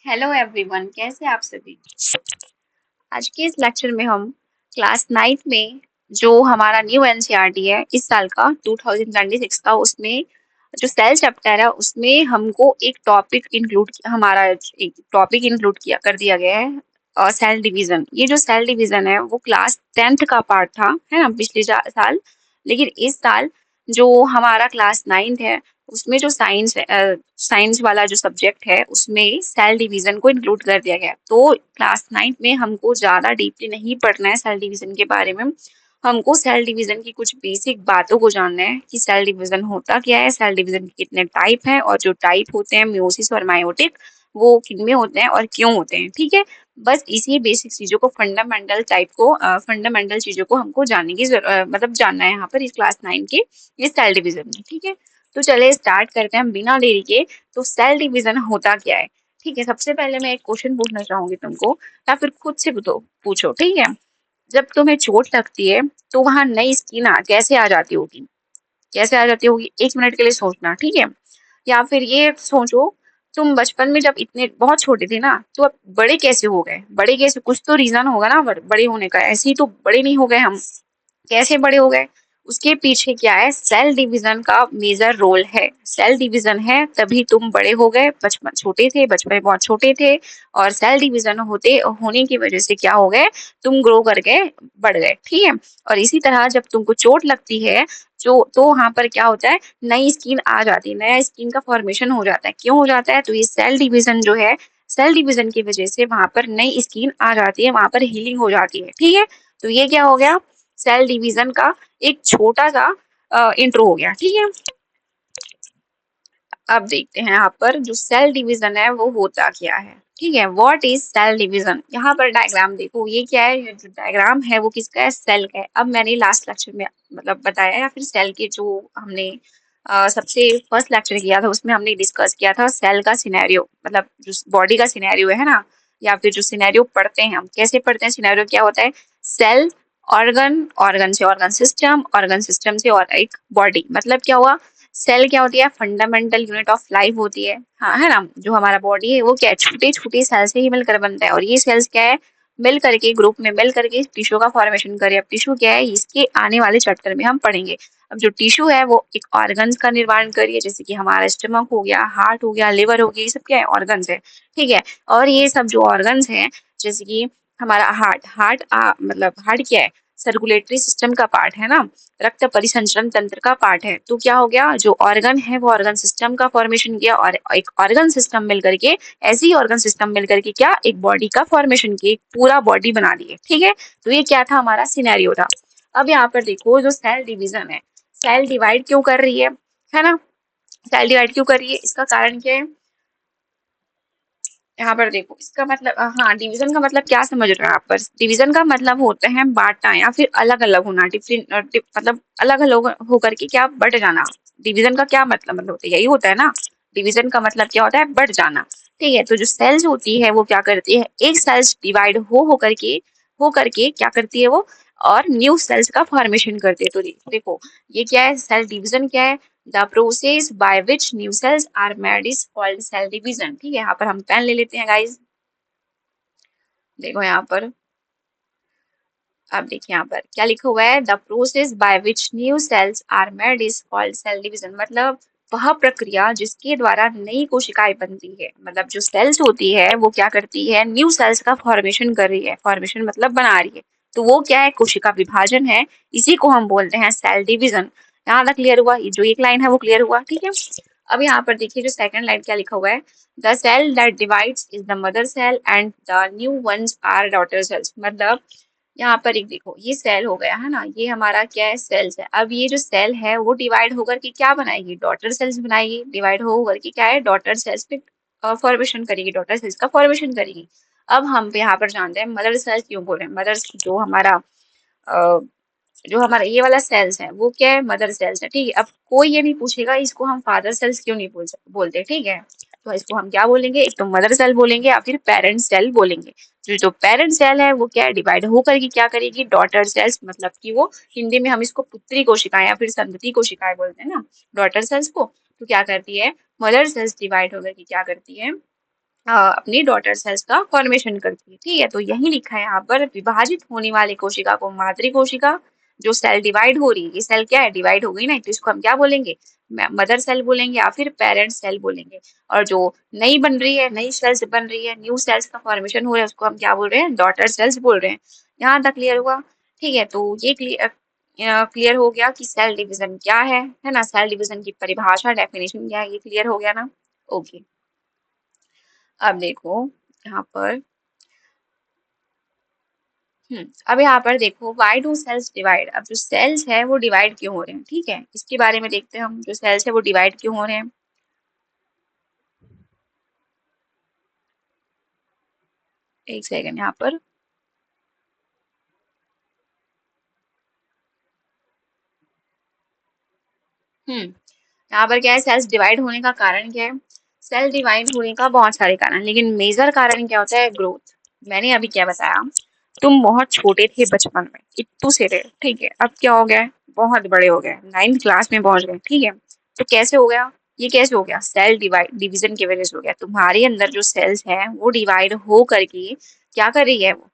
Hello everyone, कैसे आप सभी। आज के इस लेक्चर में हम क्लास 9th में जो हमारा न्यू एनसीईआरटी है इस साल का 2026 का, उसमें जो सेल चैप्टर है उसमें हमको एक टॉपिक इंक्लूड हमारा एक टॉपिक इंक्लूड किया कर दिया गया है, सेल डिवीजन। ये जो सेल डिवीजन है वो क्लास 10th का पार्ट था, है ना, पिछले साल। लेकिन इस साल जो हमारा क्लास 9th है उसमें जो साइंस है, साइंस वाला जो सब्जेक्ट है उसमें सेल डिवीजन को इंक्लूड कर दिया गया है। तो क्लास 9th में हमको ज़्यादा डीपली नहीं पढ़ना है सेल डिवीजन के बारे में। हमको सेल डिवीजन की कुछ बेसिक बातों को जानना है कि सेल डिवीजन होता क्या है, सेल डिवीजन के कितने टाइप हैं, और जो टाइप होते हैं मियोसिस और मायोटिक, वो किनमें होते हैं और क्यों होते हैं। ठीक है, बस इसी बेसिक चीज़ों को, फंडामेंटल चीज़ों को हमको जानने की मतलब जानना है यहाँ पर इस क्लास 9 के इस सेल डिवीजन में। ठीक है, तो चले स्टार्ट करते हैं हम बिना देरी के। तो सेल डिवीजन होता क्या है। ठीक है, सबसे पहले मैं एक क्वेश्चन पूछना चाहूंगी तुमको, या फिर खुद से पूछो। ठीक है, जब तुम्हें चोट लगती है तो वहां नई स्किन कैसे आ जाती होगी, कैसे आ जाती होगी, 1 मिनट के लिए सोचना। ठीक है, या फिर ये सोचो, तुम बचपन में जब इतने बहुत छोटे थे ना, तो अब बड़े कैसे हो गए, बड़े कैसे, कुछ तो रीजन होगा ना बड़े होने का, ऐसे ही तो बड़े नहीं हो गए हम, कैसे बड़े हो गए। उसके पीछे क्या है, सेल डिवीजन का मेजर रोल है। सेल डिवीजन है तभी तुम बड़े हो गए, बचपन छोटे थे, बचपन में बहुत छोटे थे, और सेल डिवीजन होने की वजह से क्या हो गए, तुम ग्रो करके बढ़ गए। ठीक है, और इसी तरह जब तुमको चोट लगती है जो, तो वहां पर क्या होता है, नई स्किन आ जाती है, नया स्किन का फॉर्मेशन हो जाता है। क्यों हो जाता है, तो ये सेल डिवीजन जो है, सेल डिवीजन की वजह से वहां पर नई स्किन आ जाती है, वहां पर हीलिंग हो जाती है। ठीक है, तो ये क्या हो गया, सेल डिवीजन का एक छोटा सा इंट्रो हो गया। ठीक है, अब देखते हैं यहाँ पर जो सेल डिवीजन है वो होता क्या है। ठीक है, व्हाट इज सेल डिवीजन। यहाँ पर डायग्राम देखो, ये क्या है, ये जो डायग्राम है वो किसका है, सेल का है। अब मैंने लास्ट लेक्चर में मतलब बताया, या फिर सेल के जो हमने सबसे फर्स्ट लेक्चर किया था उसमें हमने डिस्कस किया था सेल का सिनेरियो, मतलब जो बॉडी का सिनेरियो है ना, या फिर जो सिनेरियो पढ़ते हैं हम, कैसे पढ़ते हैं सिनेरियो, क्या होता है, सेल, ऑर्गन, ऑर्गन से ऑर्गन सिस्टम, ऑर्गन सिस्टम से और एक बॉडी। मतलब क्या हुआ, सेल क्या होती है, फंडामेंटल यूनिट ऑफ लाइफ होती है, हाँ, है ना। जो हमारा बॉडी है वो क्या है, छोटे छोटे सेल से ही मिलकर बनता है, और ये सेल्स क्या है, मिल करके ग्रुप में मिल करके टिश्यू का फॉर्मेशन करे। अब टिश्यू क्या है, इसके आने वाले चैप्टर में हम पढ़ेंगे। अब जो टिश्यू है वो एक ऑर्गन्स का निर्माण करिए, जैसे कि हमारा स्टमक हो गया, हार्ट हो गया, लिवर हो गया, ये सब क्या है, ऑर्गन्स है। ठीक है, और ये सब जो ऑर्गन्स हैं, जैसे कि हमारा मतलब हार्ट क्या है, सर्कुलेटरी सिस्टम का पार्ट है ना, रक्त परिसंचरण तंत्र का पार्ट है। तो क्या हो गया, जो ऑर्गन है वो ऑर्गन सिस्टम का फॉर्मेशन किया, और एक ऑर्गन सिस्टम मिलकर के, ऐसी ऑर्गन सिस्टम मिलकर के क्या, एक बॉडी का फॉर्मेशन किए, पूरा बॉडी बना दिए। ठीक है, तो ये क्या था, हमारा सिनेरियो था। अब यहाँ पर देखो, जो सेल डिवीजन है, सेल डिवाइड क्यों कर रही है ना, सेल डिवाइड क्यों कर रही है, इसका कारण क्या है। यहाँ पर देखो, इसका मतलब, हाँ, डिवीजन का मतलब क्या समझ रहे हो आप पर, डिवीजन का मतलब होता है बांटना, या फिर अलग अलग होना, डिफरेंट, मतलब अलग अलग होकर के क्या, बढ़ जाना। डिवीजन का क्या मतलब होता है, यही होता है ना, डिवीजन का मतलब क्या होता है, बढ़ जाना। ठीक है, तो जो सेल्स होती है वो क्या करती है, एक सेल्स डिवाइड हो करके क्या करती है वो, और न्यू सेल्स का फॉर्मेशन करती है। तो देखो, ये क्या है, सेल डिवीजन क्या है, the process by which new cells are made is called cell division. ठीक है, यहाँ पर हम पेन ले लेते हैं गाइज। देखो यहाँ पर, अब देखिए यहाँ पर क्या लिखा हुआ है, the process by which new cells are made is called cell division. मतलब वह प्रक्रिया जिसके द्वारा नई कोशिकाएं बनती है, मतलब जो सेल्स होती है वो क्या करती है, न्यू सेल्स का फॉर्मेशन कर रही है, फॉर्मेशन मतलब बना रही है। तो वो क्या है, कोशिका विभाजन है, इसी को हम बोलते हैं सेल डिवीजन। यहाँ तक क्लियर हुआ, ये जो एक लाइन है वो क्लियर हुआ। ठीक है, अब यहाँ पर देखिए जो सेकंड लाइन क्या लिखा हुआ है, the cell that divides is the mother cell and the new ones are daughter cells. मतलब यहाँ पर एक देखो, ये सेल हो गया है ना, ये हमारा क्या है, सेल्स है। अब ये जो सेल है वो डिवाइड होकर के क्या बनाएगी, डॉटर सेल्स बनाएगी, डिवाइड होकर के क्या है, डॉटर सेल्स पे फॉर्मेशन करेगी, डॉटर सेल्स का फॉर्मेशन करेगी। अब हम यहाँ पर जानते हैं मदर सेल्स क्यों बोल रहे हैं, मदर जो हमारा अ, जो हमारा ये वाला सेल्स है वो क्या है, मदर सेल्स है। ठीक है, अब कोई ये नहीं पूछेगा इसको हम फादर सेल्स क्यों नहीं बोलते। ठीक है, तो इसको हम क्या बोलेंगे, एक तो मदर सेल बोलेंगे या फिर पेरेंट सेल बोलेंगे। जो पेरेंट सेल है वो क्या है, डिवाइड होकर के क्या करेगी, डॉटर सेल्स, मतलब कि वो, हिंदी में हम इसको पुत्री कोशिकाएं या फिर संतति कोशिकाएं बोलते हैं ना, डॉटर सेल्स को। तो क्या करती है, मदर सेल्स डिवाइड होकर के क्या करती है, अपनी डॉटर सेल्स का फॉर्मेशन करती है। ठीक है, तो यही लिखा है यहाँ पर, विभाजित होने वाली कोशिका को मातृ कोशिका, जो सेल डिवाइड हो रही है, ये सेल क्या है, डिवाइड हो गई ना, तो इसको हम क्या बोलेंगे, मदर सेल बोलेंगे या फिर पेरेंट सेल बोलेंगे। और जो नई बन रही है, नई सेल्स बन रही है, न्यू सेल्स का फॉर्मेशन हो रहा है, उसको हम क्या बोल रहे हैं, डॉटर सेल्स बोल रहे हैं। यहाँ तक क्लियर हुआ? ठीक है, तो ये क्लियर हो गया कि सेल डिवीजन क्या है ना, सेल डिवीजन की परिभाषा, डेफिनेशन क्या है, ये क्लियर हो गया ना। ओके, अब देखो यहाँ पर, अब यहाँ पर देखो, व्हाई डू सेल्स डिवाइड। अब जो सेल्स है वो डिवाइड क्यों हो रहे हैं, ठीक है, इसके बारे में देखते हैं हम, जो सेल्स है वो डिवाइड क्यों हो रहे हैं। एक सेकंड यहाँ पर, यहाँ पर क्या है, सेल्स डिवाइड होने का कारण क्या है, सेल डिवाइड होने का बहुत सारे कारण, लेकिन मेजर कारण क्या होता है, ग्रोथ। मैंने अभी क्या बताया, तुम बहुत छोटे थे बचपन में, इतू से थे, ठीक है, अब क्या हो गया है, बहुत बड़े हो गए, 9th क्लास में पहुंच गए, ठीक है, तो कैसे हो गया, ये कैसे हो गया, सेल डिवाइड डिवीजन की वजह से हो गया। तुम्हारे अंदर जो सेल्स है वो डिवाइड हो करके क्या कर रही है, वो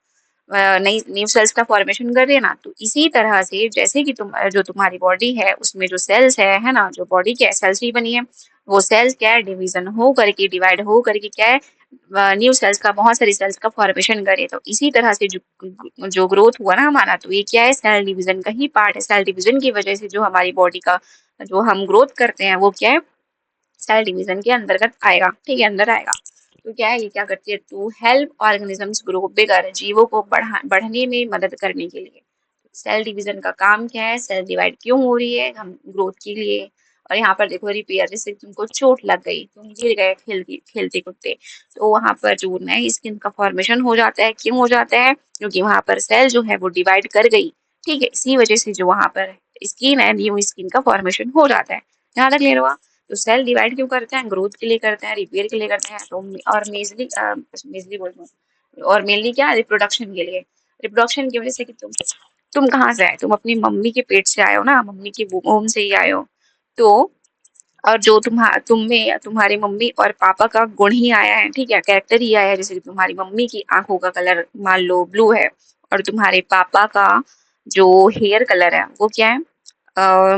नई न्यू सेल्स का फॉर्मेशन कर रही है ना। तो इसी तरह से जैसे कि तुम जो तुम्हारी बॉडी है उसमें जो सेल्स है ना, जो बॉडी क्या सेल्स ही बनी है, वो सेल्स क्या है, डिवीजन हो करके, डिवाइड हो करके क्या है, न्यू सेल्स का, बहुत सारी सेल्स का फॉर्मेशन करे। तो इसी तरह से जो जो ग्रोथ हुआ ना हमारा, तो ये क्या है, सेल डिवीजन का ही पार्ट है। सेल डिवीजन की वजह से जो हमारी बॉडी का जो हम ग्रोथ करते हैं वो क्या है, सेल डिवीजन के अंतर्गत आएगा, ठीक है, अंदर आएगा। तो क्या है, ये क्या करती है, टू हेल्प ऑर्गेनिजम्स ग्रो बिगर, जीवों को बढ़ने में मदद करने के लिए। सेल डिवीजन का काम क्या है, सेल डिवाइड क्यों हो रही है, हम ग्रोथ के लिए। और यहाँ पर देखो, रिपेयर, जैसे तुमको चोट लग गई, तुम गिर गए खेलते खेलते कुत्ते, तो वहां पर जो नए स्किन का फॉर्मेशन हो जाता है, क्यों हो जाता है, क्योंकि वहां पर सेल जो है वो डिवाइड कर गई, ठीक है, इसी वजह से जो वहां पर स्किन है, न्यू स्किन का फॉर्मेशन हो जाता है। यहाँ तक क्लियर हुआ? तो सेल डिवाइड क्यों करते हैं, ग्रोथ के लिए करते हैं, रिपेयर के लिए करते हैं, तो और मेजली मेजली बोल रही हूँ, और मेनली क्या, रिप्रोडक्शन के लिए। रिप्रोडक्शन की वजह से कि तुम कहाँ से आए, तुम अपनी मम्मी के पेट से आए हो ना, मम्मी के वोम से ही आए हो। तो और जो तुम में तुम्हारी मम्मी और पापा का गुण ही आया है, ठीक है, कैरेक्टर ही आया है। जैसे कि तुम्हारी मम्मी की आंखों का कलर मान लो ब्लू है, और तुम्हारे पापा का जो हेयर कलर है वो क्या है,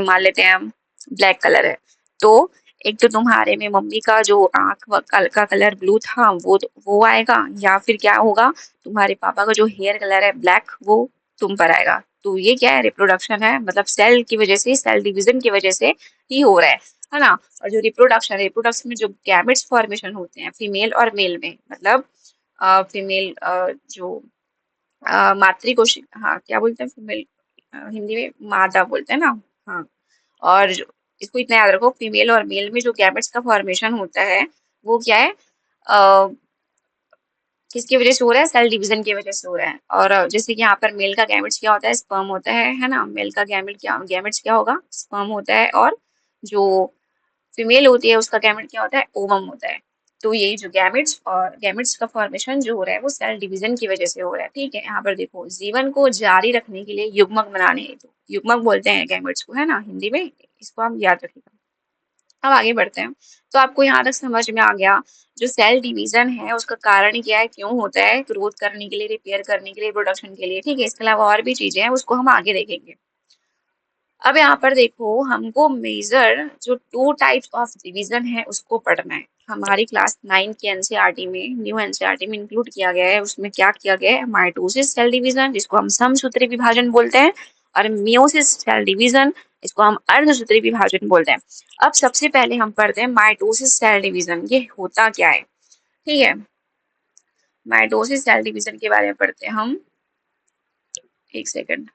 मान लेते हैं हम ब्लैक कलर है। तो एक तो तुम्हारे में मम्मी का जो आंख का कलर ब्लू था वो आएगा, या फिर क्या होगा, तुम्हारे पापा का जो हेयर कलर है ब्लैक, वो तुम पर आएगा। तो ये क्या है, रिप्रोडक्शन है, मतलब सेल की वजह से, सेल डिवीजन की वजह से ही हो रहा है ना। और जो रिप्रोडक्शन में जो गैमेट्स फॉर्मेशन होते हैं फीमेल और मेल में, मतलब फीमेल जो मातृ कोशिका, हाँ क्या बोलते हैं फीमेल, हिंदी में मादा बोलते हैं ना। हाँ, और इसको इतना याद रखो, फीमेल और मेल में जो गैमेट्स का फॉर्मेशन होता है वो क्या है, अ, किसकी वजह से हो रहा है, सेल डिवीजन की वजह से हो रहा है। और जैसे कि यहाँ पर मेल का गैमेट्स क्या होता है, स्पर्म होता है ना, मेल का गैमेट्स क्या होगा, स्पर्म होता है, और जो फीमेल होती है उसका गैमेट क्या होता है, ओवम होता है। तो यही जो गैमेट्स का फॉर्मेशन जो हो रहा है वो सेल डिवीजन की वजह से हो रहा है, ठीक है। यहाँ पर देखो, जीवन को जारी रखने के लिए युग्मक बनाने हेतु, युग्मक बोलते हैं गैमेट्स को, है ना, हिंदी में, इसको हम याद रखिएगा। अब आगे बढ़ते हैं। तो आपको यहाँ तक समझ में आ गया, जो सेल डिवीजन है उसका कारण क्या है, क्यों होता है, ग्रोथ करने के लिए, रिपेयर करने के लिए, प्रोडक्शन के लिए, ठीक है। इसके अलावा और भी चीजें हैं, उसको हम आगे देखेंगे। अब यहाँ पर देखो, हमको मेजर जो टू टाइप्स ऑफ डिवीजन है उसको पढ़ना है। हमारी क्लास 9 के एनसीईआरटी में, न्यू एनसीईआरटी में इंक्लूड किया गया है। उसमें क्या किया गया है, माइटोसिस सेल डिवीजन, जिसको हम समसूत्री विभाजन बोलते हैं, और मियोसिस सेल डिवीजन, इसको हम अर्धसूत्री विभाजन बोलते हैं। अब सबसे पहले हम पढ़ते हैं माइटोसिस सेल डिवीजन, ये होता क्या है, ठीक है। माइटोसिस सेल डिवीजन के बारे में पढ़ते हैं हम, एक सेकंड।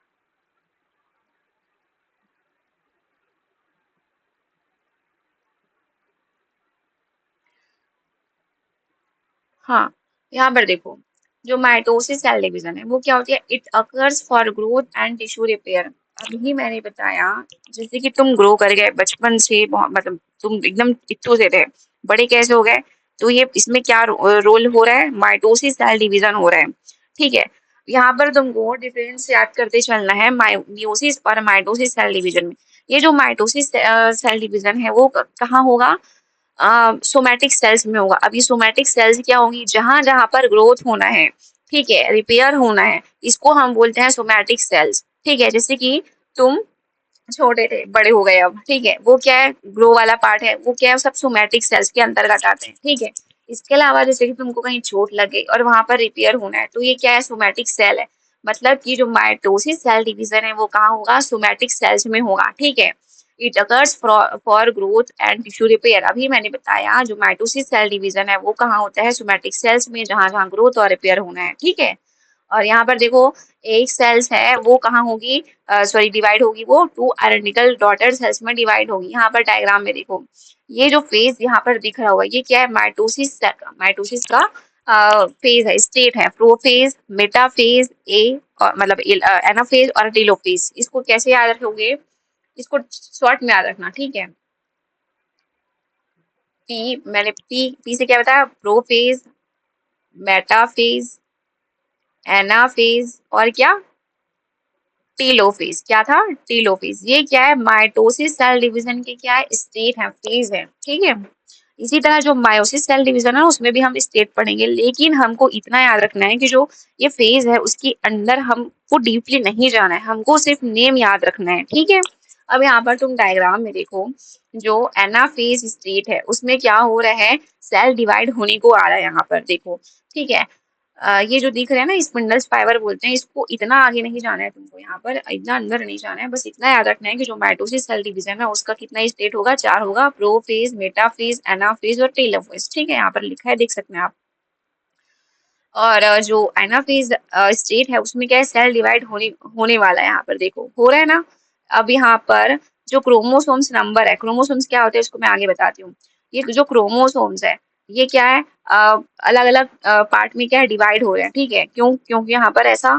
हाँ, यहाँ पर देखो, जो माइटोसिस सेल डिवीजन है वो क्या होती है, it occurs for growth and tissue repair. अभी मैंने बताया, जैसे कि तुम ग्रो कर गए बचपन से, मतलब तुम एकदम इतू से थे, बड़े कैसे हो गए, तो ये इसमें क्या रोल हो रहा है, माइटोसिस सेल डिवीजन हो रहा है, ठीक है। यहाँ पर तुमको डिफरेंस याद करते चलना है, मियोसिस और माइटोसिस सेल डिवीजन में। ये जो माइटोसिस सेल डिवीजन है वो कहाँ होगा, सोमैटिक सेल्स में होगा। अब ये सोमैटिक सेल्स क्या होंगी, जहां जहां पर ग्रोथ होना है, ठीक है, रिपेयर होना है, इसको हम बोलते हैं सोमैटिक सेल्स। ठीक है, जैसे कि तुम छोटे थे, बड़े हो गए अब, ठीक है, वो क्या है, ग्रो वाला पार्ट है, वो क्या है, सब सोमैटिक सेल्स के अंतर्गत आते हैं। ठीक है, इसके अलावा जैसे कि तुमको कहीं चोट लग गई और वहां पर रिपेयर होना है, तो ये क्या है, सोमैटिक सेल है। मतलब कि जो माइटोसिस सेल डिवीजन है वो कहाँ होगा, सोमैटिक सेल्स में होगा। ठीक है, it occurs for growth and tissue repair. अभी मैंने बताया जो माइटोसिस सेल डिवीजन है वो कहाँ होता है, सोमैटिक सेल्स में, जहां जहां ग्रोथ और रिपेयर होना है। ठीक है, और यहाँ पर देखो एक सेल्स है वो कहाँ होगी, सॉरी डिवाइड होगी, वो टू आइडेंटिकल डॉटर सेल्स में डिवाइड होगी। यहाँ पर डायग्राम में देखो, ये जो फेज यहाँ पर दिख रहा होगा ये क्या है, माइटोसिस का फेज है, स्टेट है, प्रोफेज, मेटाफेज, ए और मतलब एनाफेज और टेलोफेज। इसको कैसे याद रखोगे, इसको शॉर्ट में याद रखना। ठीक है, पी से क्या बताया, प्रोफेज, मेटाफेज, एनाफेज और क्या, टेलोफेज। क्या था, टेलोफेज। ये क्या है, माइटोसिस सेल डिवीजन के क्या है, स्टेट है, फेज है। ठीक है, इसी तरह जो मायोसिस सेल डिवीजन है उसमें भी हम स्टेट पढ़ेंगे, लेकिन हमको इतना याद रखना है कि जो ये फेज है उसके अंदर हमको डीपली नहीं जाना है, हमको सिर्फ नेम याद रखना है। ठीक है, अब यहाँ पर तुम डायग्राम में देखो, जो एनाफेज स्टेट है उसमें क्या हो रहा है, सेल डिवाइड होने को आ रहा है यहाँ पर देखो। ठीक है, ये जो दिख रहे हैं ना स्पिंडल्स फाइबर बोलते हैं, इसको इतना आगे नहीं जाना है तुमको, यहाँ पर इतना अंदर नहीं जाना है, बस इतना याद रखना है कि जो माइटोसिस सेल डिवीजन है उसका कितना स्टेट होगा, 4 होगा, प्रोफेज, मेटाफेज, एनाफेज और टेलोफेज। ठीक है, यहाँ पर लिखा है, देख सकते हैं आप। और जो एनाफेज स्टेट है उसमें क्या है, सेल डिवाइड होने होने वाला है, यहाँ पर देखो हो रहा है ना। अब यहाँ पर जो क्रोमोसोम्स नंबर है, क्रोमोसोम्स क्या होते हैं इसको मैं आगे बताती हूँ। ये जो क्रोमोसोम्स है ये क्या है, अलग अलग पार्ट में क्या है, डिवाइड हो रहे हैं। ठीक है, क्यों, क्योंकि यहाँ पर ऐसा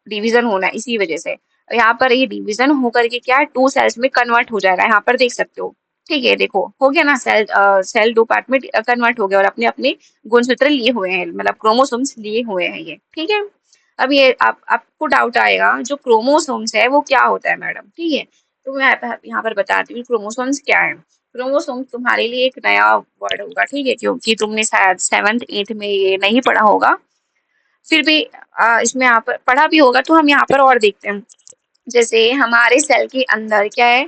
डिवीजन होना है, इसी वजह से। यहाँ पर ये डिवीजन होकर के क्या है, 2 सेल्स में कन्वर्ट हो जाएगा, यहाँ पर देख सकते हो। ठीक है, देखो हो गया ना, सेल 2 पार्ट में कन्वर्ट हो गया और अपने अपने गुणसूत्र लिए हुए हैं, मतलब क्रोमोसोम्स लिए हुए हैं ये। ठीक है, अब ये आपको डाउट आएगा जो क्रोमोसोम्स है वो क्या होता है मैडम। ठीक है, तो मैं यहाँ पर बताती हूँ क्रोमोसोम्स क्या है। क्रोमोसोम तुम्हारे लिए एक नया वर्ड होगा, ठीक है, क्योंकि तुमने शायद 7th 8th में ये नहीं पढ़ा होगा। फिर भी इसमें यहाँ पर पढ़ा भी होगा, तो हम यहाँ पर और देखते हैं। जैसे हमारे सेल के अंदर क्या है,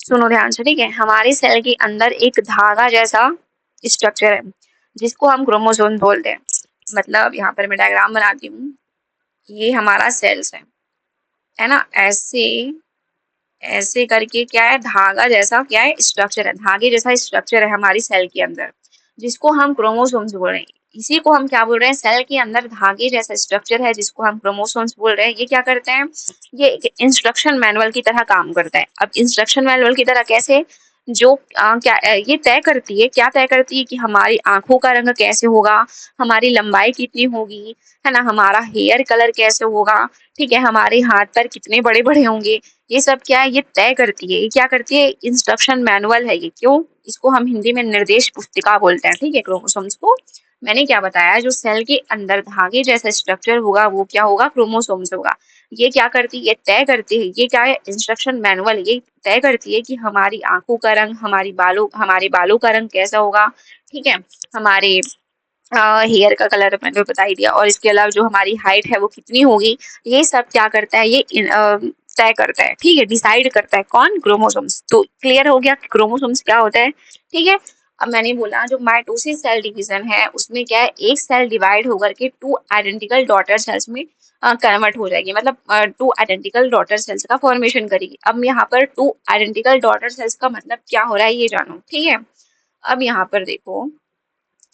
सुनो ध्यान से। ठीक है, हमारे सेल के अंदर एक धागा जैसा स्ट्रक्चर है जिसको हम क्रोमोसोम बोलते हैं। मतलब यहाँ पर मैं डायग्राम बनाती हूँ, ये हमारा सेल्स है ना, ऐसे ऐसे करके क्या है, धागा जैसा क्या है, स्ट्रक्चर है, धागे जैसा स्ट्रक्चर है हमारी सेल के अंदर, जिसको हम क्रोमोसोम्स बोल रहे हैं। इसी को हम क्या बोल रहे हैं, सेल के अंदर धागे जैसा स्ट्रक्चर है जिसको हम क्रोमोसोम्स बोल रहे हैं। ये क्या करते हैं, ये एक इंस्ट्रक्शन मैनुअल की तरह काम करता है। अब इंस्ट्रक्शन मैनुअल की तरह कैसे, जो क्या ये तय करती है, क्या तय करती है कि हमारी आंखों का रंग कैसे होगा, हमारी लंबाई कितनी होगी, है ना, हमारा हेयर कलर कैसे होगा, ठीक है, हमारे हाथ पर कितने बड़े बड़े होंगे, ये सब क्या है, ये तय करती है। ये क्या करती है, इंस्ट्रक्शन मैनुअल है ये। क्यों, इसको हम हिंदी में निर्देश पुस्तिका बोलते हैं। ठीक है, क्रोमोसोम्स को मैंने क्या बताया, जो सेल के अंदर धागे जैसा स्ट्रक्चर होगा वो क्या होगा, क्रोमोसोम्स होगा। ये क्या करती है, ये तय करती है, ये क्या है, इंस्ट्रक्शन मैनुअल, ये तय करती है कि हमारी आंखों का रंग, हमारे बालों का रंग कैसा होगा, ठीक है, हमारे हेयर का कलर मैंने बता ही दिया, और इसके अलावा जो हमारी हाइट है वो कितनी होगी, ये सब क्या करता है, ये तय करता है। ठीक है, डिसाइड करता है कौन, क्रोमोसोम्स। तो क्लियर हो गया क्रोमोसोम्स क्या होता है। ठीक है, अब मैंने बोला जो माइटोसिस सेल डिवीजन है उसमें क्या है, एक सेल डिवाइड होकर के 2 आइडेंटिकल डॉटर सेल्स में कन्वर्ट हो जाएगी, मतलब 2 आइडेंटिकल डॉटर सेल्स का फॉर्मेशन करेगी। अब यहाँ पर 2 आइडेंटिकल डॉटर सेल्स का मतलब क्या हो रहा है ये जानो। ठीक है, अब यहाँ पर देखो,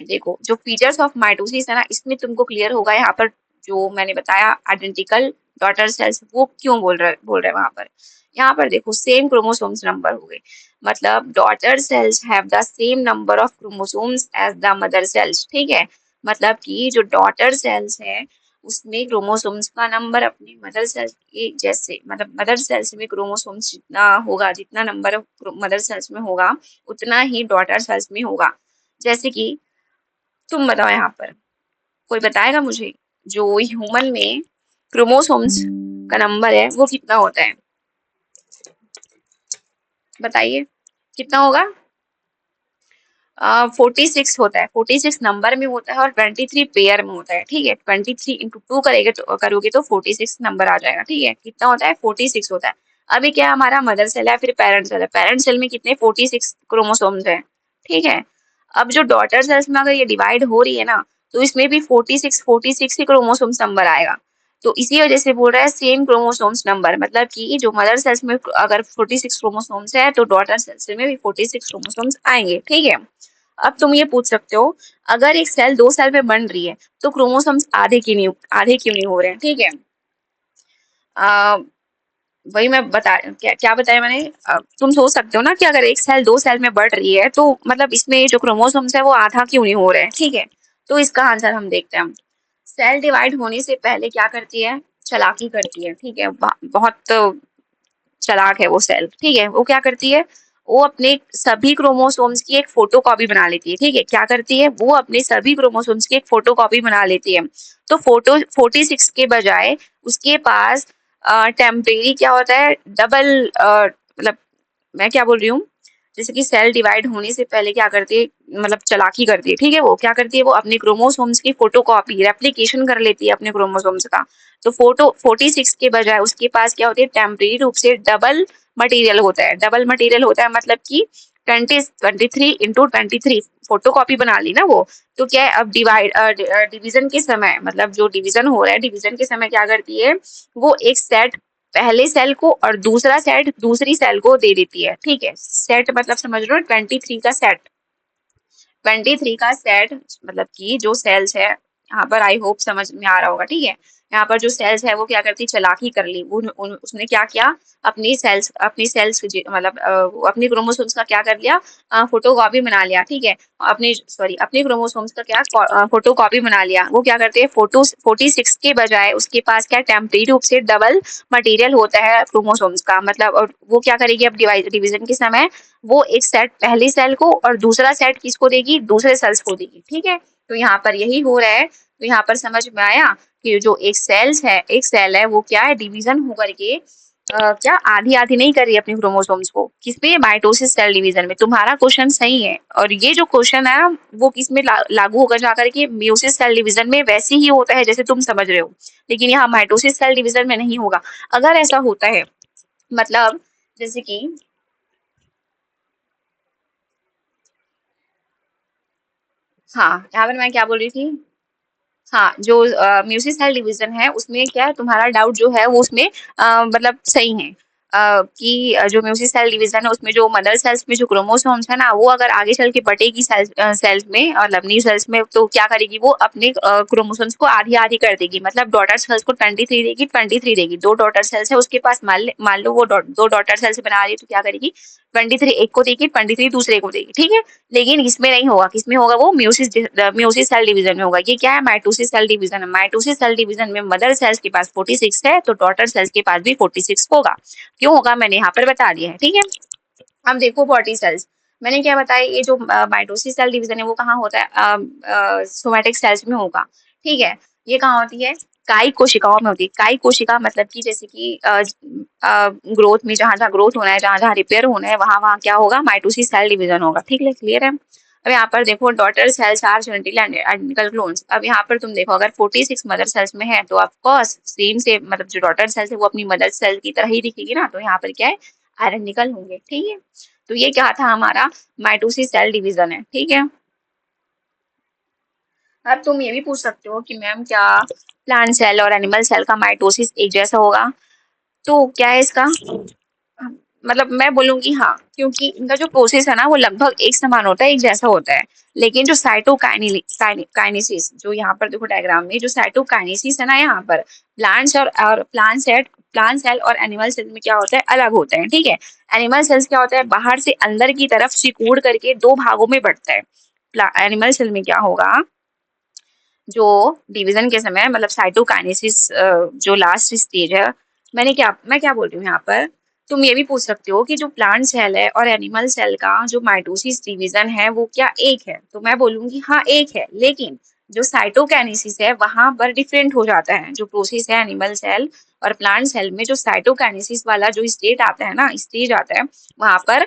देखो जो फीचर्स ऑफ माइटोसिस है ना, इसमें तुमको क्लियर होगा। यहाँ पर जो मैंने बताया आइडेंटिकल डॉटर सेल्स, वो क्यों बोल रहे वहां पर। यहाँ पर देखो सेम क्रोमोसोम्स नंबर हो गए, मतलब daughter cells have the same number of chromosomes as the mother cells. ठीक है, मतलब कि जो डॉटर सेल्स है उसमें क्रोमोसोम्स का नंबर अपने मदर सेल्स के जैसे, मतलब मदर सेल्स में क्रोमोसोम्स जितना होगा, जितना नंबर मदर सेल्स में होगा उतना ही डॉटर सेल्स में होगा। जैसे कि तुम बताओ, यहाँ पर कोई बताएगा मुझे, जो ह्यूमन में क्रोमोसोम्स का नंबर है वो कितना होता है, बताइए कितना होगा। 46 होता है, 46 नंबर में होता है और 23 पेयर में होता है, ठीक है। 23 इंटू टू करोगे तो 46 नंबर आ जाएगा, ठीक है। कितना होता है? 46 होता है। अभी क्या हमारा मदर सेल है, फिर पेरेंट सेल है। पेरेंट सेल में कितने? 46 क्रोमोसोम्स है, ठीक है। अब जो डॉटर सेल्स में अगर ये डिवाइड हो रही है ना, तो इसमें भी 46 ही क्रोमोसोम्स नंबर आएगा। तो इसी वजह से बोल रहा है सेम क्रोमोसोम्स नंबर, मतलब कि जो मदर सेल्स में अगर 46 क्रोमोसोम्स है तो डॉटर सेल्स में भी 46 क्रोमोसोम्स आएंगे, ठीक है। अब तुम ये पूछ सकते हो, अगर एक सेल दो सेल में बन रही है तो क्रोमोसोम्स आधे क्यों नहीं हो रहे हैं, ठीक है। आ, वही मैं बता क्या क्या बताया मैंने। तुम सोच सकते हो ना कि अगर एक सेल दो सेल में बढ़ रही है तो मतलब इसमें जो क्रोमोसोम्स है वो आधा क्यों नहीं हो रहे हैं, ठीक है। तो इसका आंसर हम देखते हैं। हम सेल डिवाइड होने से पहले क्या करती है? चालाकी करती है, ठीक है। बहुत चालाक है वो सेल, ठीक है। वो क्या करती है? वो अपने सभी क्रोमोसोम्स की एक फोटोकॉपी बना लेती है, ठीक है। क्या करती है? वो अपने सभी क्रोमोसोम्स की एक फोटोकॉपी बना लेती है। तो 46 के बजाय उसके पास टेम्परेरी क्या होता है? डबल मतलब मैं क्या बोल रही हूँ, जैसे कि सेल डिवाइड होने से पहले क्या करती है, मतलब चालाकी करती है, ठीक है। वो क्या करती है? वो अपने क्रोमोसोम्स की फोटोकॉपी रेप्लिकेशन कर लेती है अपने क्रोमोसोम्स का। तो 46 के बजाय उसके पास क्या होती है? टेम्परेरी रूप से डबल मटेरियल होता है। डबल मटेरियल होता है मतलब कि 23 इंटू 23 फोटो कॉपी बना ली ना वो। तो क्या है, अब डिवीजन के समय, मतलब जो डिवीजन हो रहा है, डिवीजन के समय क्या करती है? वो एक सेट पहले सेल को और दूसरा सेट दूसरी सेल को दे देती है, ठीक है। सेट मतलब समझ रहे हो, 23 का सेट मतलब कि जो सेल्स है, यहाँ पर आई होप समझ में आ रहा होगा, ठीक है। यहाँ पर जो सेल्स है वो क्या करती? चालाकी कर ली। उसने क्या किया? अपनी सेल्स मतलब अपनी क्रोमोसोम्स का क्या कर लिया? फोटोकॉपी बना लिया, ठीक है। अपने क्रोमोसोम्स का क्या फोटोकॉपी बना लिया। वो क्या करते हैं? 46 के बजाय उसके पास क्या टेम्परेरी रूप से डबल मटेरियल होता है क्रोमोसोम्स का, मतलब। और वो क्या करेगी अब डिवीजन के समय? वो एक सेट पहली सेल को और दूसरा सेट किसको देगी? दूसरे सेल्स को देगी, ठीक है। तो यहाँ पर यही हो रहा है। तो यहाँ पर समझ में आया कि जो एक सेल है वो क्या है? डिवीजन होकर के क्या आधी आधी नहीं कर रही है अपनी क्रोमोसोम्स को। किसमें? माइटोसिस सेल डिवीजन में। तुम्हारा क्वेश्चन सही है, और ये जो क्वेश्चन है ना वो किसमें लागू होकर जाकर के म्यूसिस सेल डिवीजन में वैसे ही होता है जैसे तुम समझ रहे हो, लेकिन यहाँ माइटोसिस सेल डिवीजन में नहीं होगा। अगर ऐसा होता है, मतलब जैसे कि हाँ, यहाँ पर मैं क्या बोल रही थी। हाँ, जो म्यूसिस सेल डिवीजन है उसमें क्या है, तुम्हारा डाउट जो है वो उसमें मतलब सही है। कि जो म्यूसिस सेल डिवीजन है उसमें जो मदर सेल्स में जो क्रोमोसोम्स है ना, वो अगर आगे चल के बटेगी सेल्स में और लवनी सेल्स में, तो क्या करेगी? वो अपने क्रोमोसोम्स को आधी आधी कर देगी। मतलब डॉटर सेल्स को 23 देगी, 23 देगी। दो डॉटर सेल्स है उसके पास, मान लो वो दो डॉटर सेल्स बना रही है, तो क्या करेगी? 23 एक को देगी, 23 दूसरे को देगी, ठीक है। लेकिन इसमें नहीं होगा। किसमें होगा? वो म्यूसिस सेल डिवीजन में होगा। ये क्या है? माइटोसिस सेल डिवीजन है। माइटोसिस सेल डिवीजन में मदर सेल्स के पास 46 है तो डॉटर सेल्स के पास भी 46 होगा। क्यों होगा मैंने यहाँ पर बता दिया है, ठीक है। अब देखो बॉडी सेल्स, मैंने क्या बताया, ये जो माइटोसिस सेल डिवीजन है वो कहाँ होता है? सोमैटिक सेल्स में होगा, ठीक है। ये कहाँ होती है? कायिक कोशिकाओं में होती है। कायिक कोशिका मतलब कि जैसे कि ग्रोथ में जहां जहां ग्रोथ होना है, जहां जहां रिपेयर होना है, वहां वहां क्या होगा? माइटोसिस सेल डिवीजन होगा, ठीक है। क्लियर है। अब यहाँ पर देखो, daughter cells are genetically identical clones. अब यहाँ पर तुम देखो, अगर 46 मदर सेल्स में है तो ऑफकोर्स सेम से, मतलब जो डॉटर सेल्स है वो अपनी मदर सेल की तरह ही दिखेगी ना, तो यहाँ पर क्या है? आइडेंटिकल होंगे, ठीक है। तो ये क्या था? हमारा माइटोसिस सेल डिवीजन है, ठीक है। अब तुम ये भी पूछ सकते हो कि मैम क्या प्लांट सेल और एनिमल सेल का माइटोसिस एक जैसा होगा? तो क्या है इसका मतलब, मैं बोलूंगी हाँ, क्योंकि इनका जो प्रोसेस है ना वो लगभग एक समान होता है, एक जैसा होता है। लेकिन जो साइटोकाइनेसिस, जो यहाँ पर देखो डायग्राम में, जो साइटोकाइनेसिस है ना यहाँ पर, और प्लांट सेल और एनिमल सेल में क्या होता है? अलग होता है, ठीक है। एनिमल सेल्स क्या होता है? बाहर से अंदर की तरफ सिकुड़ करके दो भागों में बढ़ता है। एनिमल सेल में क्या होगा? जो डिवीजन के समय, मतलब साइटोकाइनेसिस जो लास्ट स्टेज है, मैं क्या बोल रही हूँ यहाँ पर? तुम ये भी पूछ सकते हो कि जो प्लांट सेल है और एनिमल सेल का जो माइटोसिस डिवीजन है वो क्या एक है? तो मैं बोलूंगी हाँ एक है, लेकिन जो साइटोकाइनेसिस है वहां पर डिफरेंट हो जाता है। जो प्रोसेस है एनिमल सेल और प्लांट सेल में, जो साइटोकाइनेसिस वाला जो स्टेट आता है ना, स्टेज आता है, वहां पर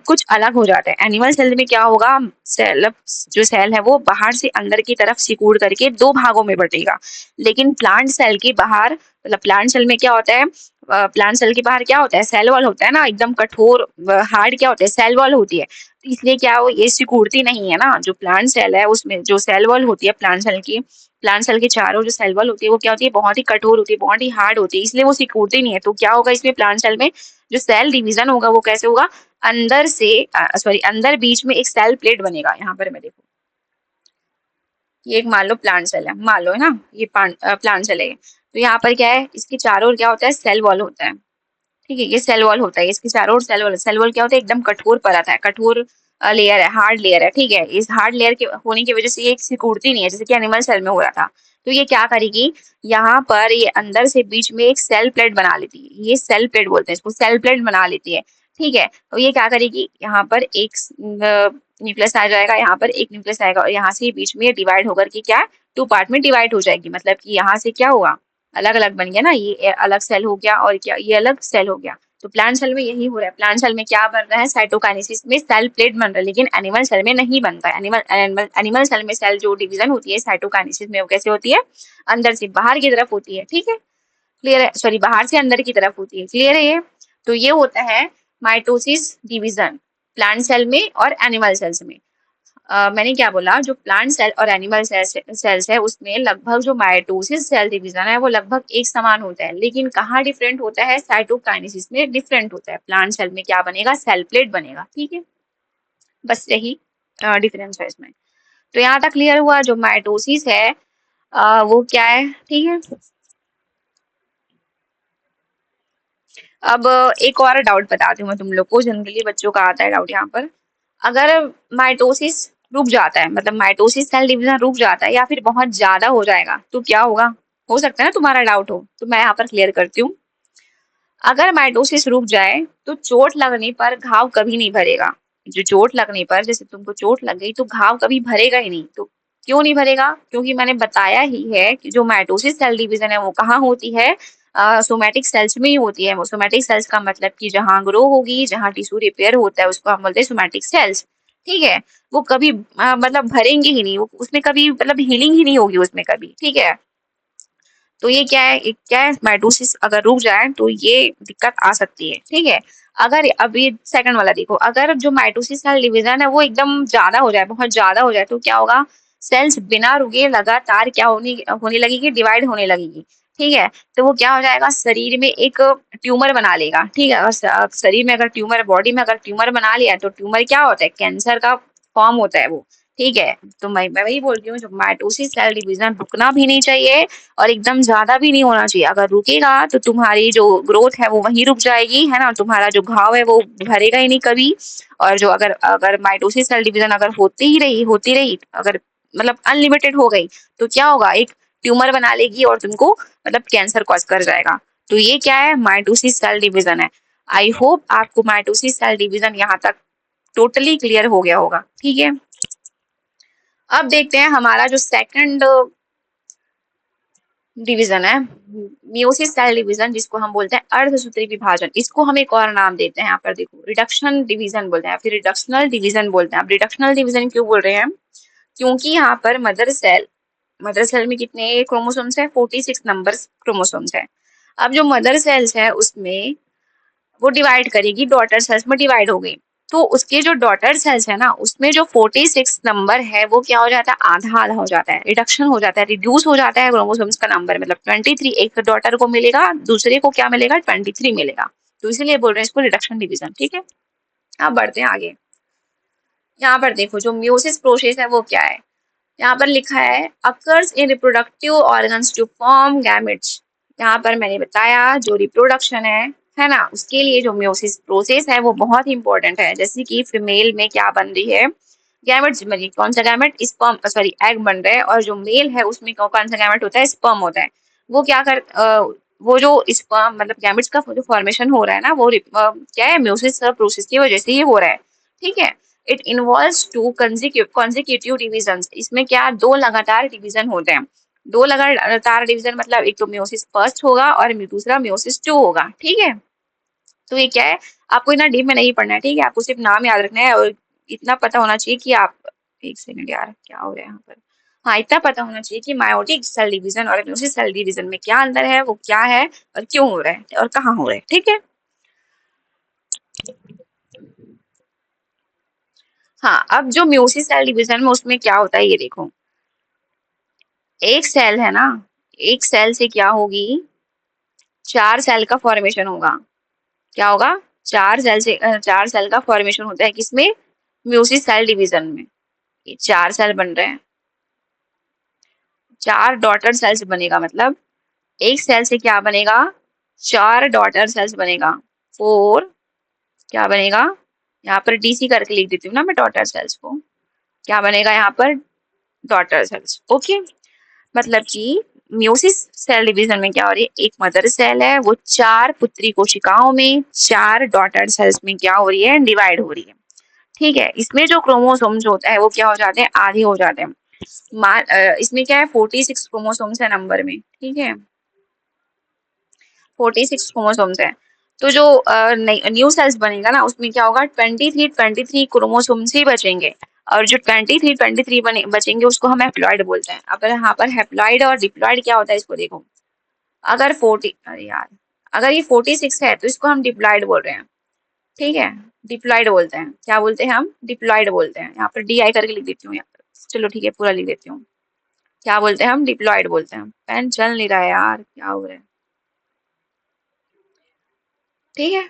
कुछ अलग हो जाता है। एनिमल सेल में क्या होगा, सेल जो सेल है वो बाहर से अंदर की तरफ सिकुड़ करके दो भागों में बटेगा। लेकिन प्लांट सेल के बाहर, मतलब प्लांट सेल में क्या होता है, प्लांट सेल के बाहर क्या होता है, सेल वॉल होता है ना, एकदम कठोर हार्ड क्या होता है, सेल वॉल होती है। तो इसलिए क्या हो, ये सिकुड़ती नहीं है ना। जो प्लांट सेल है उसमें जो सेल वॉल होती है प्लांट सेल की, प्लांट सेल के चारों जो सेल वॉल होती है वो क्या होती है, बहुत ही कठोर होती है, बहुत ही हार्ड होती है, इसलिए वो सिकुड़ती नहीं है। तो क्या होगा इसमें, प्लांट सेल में जो सेल डिवीजन होगा वो कैसे होगा, अंदर से सॉरी अंदर बीच में एक सेल प्लेट बनेगा। यहाँ पर मैं देखो, ये एक मान लो प्लांट सेल है, मान लो है ना, ये प्लांट सेल है। तो यहाँ पर क्या है, इसके चारों ओर क्या होता है, सेल वॉल होता है। ठीक है, ये सेल वॉल होता है, इसके चारों ओर सेल वॉल। सेल वॉल क्या होता है, एकदम कठोर परत है, कठोर लेयर है, हार्ड लेयर है। ठीक है, इस हार्ड लेयर के होने की वजह से ये सिकुड़ती नहीं है, जैसे कि एनिमल सेल में हो रहा था। तो ये क्या करेगी, यहाँ पर ये अंदर से बीच में एक सेल प्लेट बना लेती है, ये सेल प्लेट बोलते हैं इसको, सेल प्लेट बना लेती है। ठीक है, तो ये क्या करेगी, यहाँ पर एक न्यूक्लियस आ जाएगा, यहाँ पर एक न्यूक्लियस आएगा, और यहाँ से बीच में डिवाइड होकर के क्या, टू पार्ट में डिवाइड हो जाएगी। मतलब कि यहाँ से क्या हुआ, अलग अलग बन गया ना, ये अलग सेल हो गया और क्या ये अलग सेल हो गया। तो प्लांट सेल में यही हो रहा है, प्लांट सेल में क्या बन रहा है, साइटोकाइनेसिस में सेल प्लेट बन रहा है, लेकिन एनिमल सेल में नहीं बनता है। एनिमल सेल में सेल जो डिवीजन होती है साइटोकाइनेसिस में, वो कैसे होती है, अंदर से बाहर की तरफ होती है। ठीक है, क्लियर है, सॉरी बाहर से अंदर की तरफ होती है, क्लियर है ये। तो ये होता है माइटोसिस डिवीजन प्लांट सेल में और एनिमल सेल्स में। मैंने क्या बोला, जो प्लांट सेल और एनिमल सेल्स है उसमें लगभग जो माइटोसिस सेल डिवीजन है वो लगभग एक समान होता है, लेकिन कहाँ डिफरेंट होता है, साइटोकाइनेसिस में डिफरेंट होता है। प्लांट सेल में क्या बनेगा, सेल प्लेट बनेगा। ठीक है, बस यही डिफरेंस है इसमें। तो यहाँ तक क्लियर हुआ, जो माइटोसिस है वो क्या है। ठीक है, अब एक और डाउट बताती हूँ मैं तुम लोग को, जनरली बच्चों का आता है डाउट यहाँ पर। अगर माइटोसिस रुक जाता है, मतलब माइटोसिस सेल डिवीजन रुक जाता है या फिर बहुत ज्यादा हो जाएगा, तो क्या होगा, हो सकता है ना तुम्हारा डाउट हो, तो मैं यहाँ पर क्लियर करती हूँ। अगर माइटोसिस रुक जाए तो चोट लगने पर घाव कभी नहीं भरेगा। जो चोट लगने पर, जैसे तुमको चोट लग गई तो घाव कभी भरेगा ही नहीं। तो क्यों नहीं भरेगा, क्योंकि मैंने बताया ही है कि जो माइटोसिस सेल डिवीजन है वो कहाँ होती है, सोमैटिक सेल्स में ही होती है। वो सोमैटिक सेल्स का मतलब कि जहाँ ग्रो होगी, जहाँ टिश्यू रिपेयर होता है, उसको हम बोलते हैं सोमैटिक सेल्स। ठीक है, वो कभी मतलब भरेंगे ही नहीं, उसमें कभी मतलब हीलिंग ही नहीं होगी उसमें कभी। ठीक है, तो ये क्या है, क्या है, माइटोसिस अगर रुक जाए तो ये दिक्कत आ सकती है। ठीक है, अगर अब ये सेकंड वाला देखो, अगर जो माइटोसिस सेल डिवीजन है वो एकदम ज्यादा हो जाए, बहुत ज्यादा हो जाए, तो क्या होगा, सेल्स बिना रुके लगातार क्या होने होने लगेगी, डिवाइड होने लगेगी। ठीक है, तो वो क्या हो जाएगा, शरीर में एक ट्यूमर बना लेगा। ठीक है, और शरीर में अगर ट्यूमर, बॉडी में अगर ट्यूमर बना लिया, तो ट्यूमर क्या होता है, कैंसर का फॉर्म होता है वो। ठीक है, तो मैं वही बोल रही हूँ, जो माइटोसिस सेल डिवीजन रुकना भी नहीं चाहिए और एकदम ज्यादा भी नहीं होना चाहिए। अगर रुकेगा तो तुम्हारी जो ग्रोथ है वो वहीं रुक जाएगी, है ना, तुम्हारा जो घाव है वो भरेगा ही नहीं कभी। और जो अगर अगर माइटोसिस सेल डिवीजन अगर होती रही, अगर मतलब अनलिमिटेड हो गई, तो क्या होगा, एक ट्यूमर बना लेगी और तुमको मतलब कैंसर कॉज कर जाएगा। तो ये क्या है, माइटोसिस सेल डिवीजन है। आई होप आपको माइटोसिस सेल डिवीजन यहाँ तक टोटली क्लियर हो गया होगा। ठीक है, अब देखते हैं हमारा जो सेकंड डिवीजन है, मियोसिस सेल डिवीजन, जिसको हम बोलते हैं अर्धसूत्री विभाजन। इसको हम एक और नाम देते हैं, यहाँ पर देखो रिडक्शन डिवीजन बोलते हैं, फिर रिडक्शनल डिवीजन बोलते हैं। अब रिडक्शनल डिवीजन क्यों बोल रहे हैं, क्योंकि यहाँ पर मदर सेल में कितने क्रोमोसोम्स है, 46 नंबर क्रोमोसोम्स है। अब जो मदर सेल्स है उसमें वो डिवाइड करेगी, डॉटर सेल्स में डिवाइड हो गई। तो उसके जो डॉटर सेल्स है ना, उसमें जो 46 नंबर है वो क्या हो जाता है, आधा आधा हो जाता है, रिडक्शन हो जाता है, रिड्यूस हो जाता है क्रोमोसोम्स का नंबर। मतलब 23 एक डॉटर को मिलेगा, दूसरे को क्या मिलेगा, 23 मिलेगा। तो इसीलिए बोल रहे हैं इसको रिडक्शन डिवीजन। ठीक है, अब बढ़ते हैं आगे। यहाँ पर देखो जो म्यूसिस प्रोसेस है वो क्या है, यहाँ पर लिखा है occurs in reproductive organs to form gametes. यहाँ पर मैंने बताया जो रिप्रोडक्शन है ना, उसके लिए जो म्योसिस प्रोसेस है वो बहुत ही इंपॉर्टेंट है। जैसे कि फीमेल में क्या बन रही है, गैमेट्स बन रही, कौन सा गैमेट, स्पर्म, सॉरी एग बन रहा है, और जो मेल है उसमें कौन सा गैमेट होता है, स्पर्म होता है। वो क्या कर वो जो स्पर्म मतलब गैमेट्स का जो फॉर्मेशन हो रहा है ना, वो क्या है, मेयोसिस प्रोसेस की वजह से ही हो रहा है। ठीक है। It involves to consecutive divisions. इसमें क्या, दो लगातार डिवीजन होते हैं। दो लगातार डिवीजन मतलब एक तो मेयोसिस फर्स्ट होगा और दूसरा मेयोसिस टू होगा। ठीक है। तो ये क्या है, आपको इतना डीप में नहीं पढ़ना है। ठीक है, आपको सिर्फ नाम याद रखना है और इतना पता होना चाहिए कि आप, एक सेकंड यार क्या हो रहा है यहाँ पर। हाँ, इतना पता होना चाहिए कि मायोटिक सेल डिवीजन और मेयोसिस सेल डिवीजन में क्या अंतर है, वो क्या है और क्यों हो रहा है और कहाँ हो रहा है। ठीक है। हाँ, अब जो मेयोसिस सेल डिवीजन में उसमें क्या होता है ये देखो। एक सेल है ना, एक सेल से क्या होगी, चार सेल का फॉर्मेशन होगा। क्या होगा, चार सेल का फॉर्मेशन होता है किसमें, मेयोसिस सेल डिवीजन में। ये चार सेल बन रहे हैं, चार डॉटर सेल्स बनेगा मतलब एक सेल से क्या बनेगा, चार डॉटर सेल्स बनेगा। फोर क्या बनेगा, यहाँ पर डीसी करके लिख देती हूँ ना मैं डॉटर सेल्स को। क्या बनेगा यहाँ पर, डॉटर सेल्स। ओके। मतलब कि म्यूसिस सेल डिवीजन में क्या हो रही है, एक मदर सेल है वो चार पुत्री कोशिकाओं में चार डॉटर सेल्स में क्या हो रही है, डिवाइड हो रही है। ठीक है। इसमें जो क्रोमोसोम्स होता है वो क्या हो जाते हैं, आधे हो जाते हैं। इसमें क्या है, 46 क्रोमोसोम्स है नंबर में। ठीक है, 46 क्रोमोसोम्स है। तो जो न्यू सेल्स बनेगा ना उसमें क्या होगा, 23 क्रोमोसोम्स ही बचेंगे। और जो 23 बने बचेंगे उसको हम हैप्लॉइड बोलते हैं। अब यहाँ पर हैप्लॉइड और डिप्लॉइड क्या होता है इसको देखो। अगर 40, अरे यार, अगर ये 46 है तो इसको हम डिप्लॉइड बोल रहे हैं। ठीक है, डिप्लॉइड बोलते हैं। क्या बोलते हैं हम, डिप्लॉइड बोलते हैं। यहाँ पर डी आई करके लिख देती हूँ यहाँ पर। चलो ठीक है, पूरा लिख देती हूँ। क्या बोलते हैं हम, डिप्लॉइड बोलते हैं। पेन चल नहीं रहा है यार, क्या हो रहा है। ठीक है,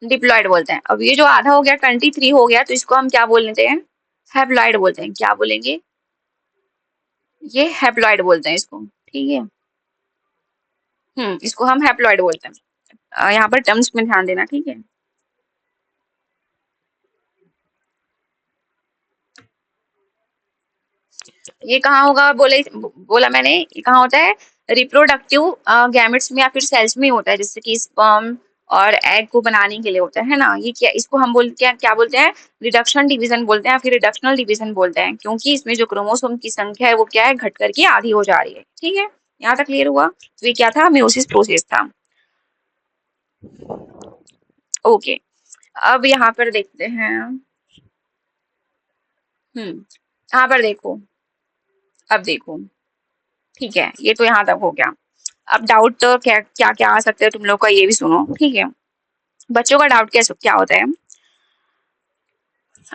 डिप्लॉइड बोलते हैं। अब ये जो आधा हो गया, 23 हो गया, तो इसको हम क्या बोल लेते हैं, हैप्लॉइड बोलते हैं। क्या बोलेंगे, ये हैप्लॉइड बोलते हैं इसको। ठीक है। इसको हम हैप्लॉइड बोलते हैं। यहाँ पर टर्म्स में ध्यान देना। ठीक है। ये कहाँ होगा, बोला मैंने, ये कहाँ होता है, रिप्रोडक्टिव गैमेट्स में या फिर सेल्स में होता है, जैसे कि स्पर्म और एग को बनाने के लिए होता है ना। ये क्या, इसको हम बोलते हैं, क्या बोलते हैं, रिडक्शन डिवीजन बोलते हैं, फिर रिडक्शनल डिवीजन बोलते हैं, क्योंकि इसमें जो क्रोमोसोम की संख्या है वो क्या है, घट करके आधी हो जा रही है। ठीक है, यहाँ तक क्लियर हुआ। तो ये क्या था, मेयोसिस प्रोसेस था। ओके। अब यहाँ पर देखते हैं। यहाँ पर देखो, अब देखो। ठीक है, ये तो यहाँ तक हो गया। अब डाउट तो क्या क्या क्या आ सकते हैं तुम लोग का, ये भी सुनो। ठीक है, बच्चों का डाउट क्या क्या होता है,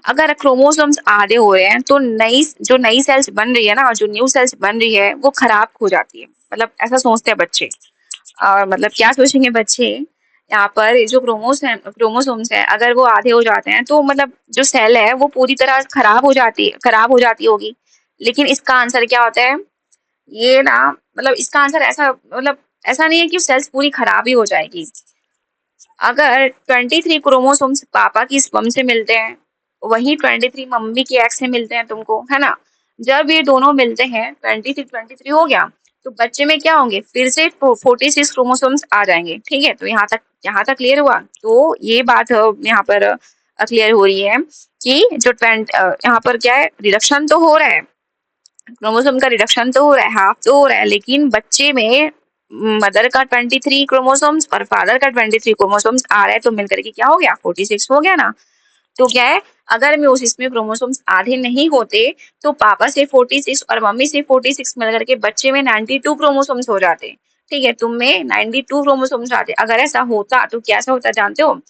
अगर क्रोमोसोम्स आधे हो रहे हैं तो नई सेल्स बन रही है ना, जो न्यू सेल्स बन रही है वो खराब हो जाती है। मतलब ऐसा सोचते हैं बच्चे। और मतलब क्या सोचेंगे बच्चे, यहाँ पर ये जो क्रोमोसोम्स है अगर वो आधे हो जाते हैं तो मतलब जो सेल है वो पूरी तरह खराब हो जाती होगी। लेकिन इसका आंसर क्या होता है, ये ना, मतलब इसका आंसर ऐसा, मतलब ऐसा नहीं है कि सेल्स पूरी खराब ही हो जाएगी। अगर 23 क्रोमोसोम्स पापा की स्पर्म से मिलते हैं, वही 23 मम्मी की एग से मिलते हैं तुमको, है ना। जब ये दोनों मिलते हैं, 23 हो गया, तो बच्चे में क्या होंगे, फिर से 46 क्रोमोसोम्स आ जाएंगे। ठीक है, तो यहाँ तक क्लियर हुआ। तो ये बात यहाँ पर क्लियर हो रही है कि जो यहाँ पर क्या है, रिडक्शन तो हो रहा है, क्रोमोसोम का रिडक्शन तो हो रहा है, हाफ तो हो रहा है, लेकिन बच्चे में मदर का 23 क्रोमोसोम्स और फादर का 23 क्रोमोसोम्स आ रहा है, तो मिलकर के क्या हो गया, 46 हो गया ना। तो क्या है, अगर मेयोसिस में क्रोमोसोम्स आधे नहीं होते तो पापा से 46 और मम्मी से 46 मिलकर के बच्चे में 92 क्रोमोसोम्स हो जाते। ठीक है, तुम में 92 क्रोमोसोम्स आते। अगर ऐसा होता तो कैसा होता जानते हो,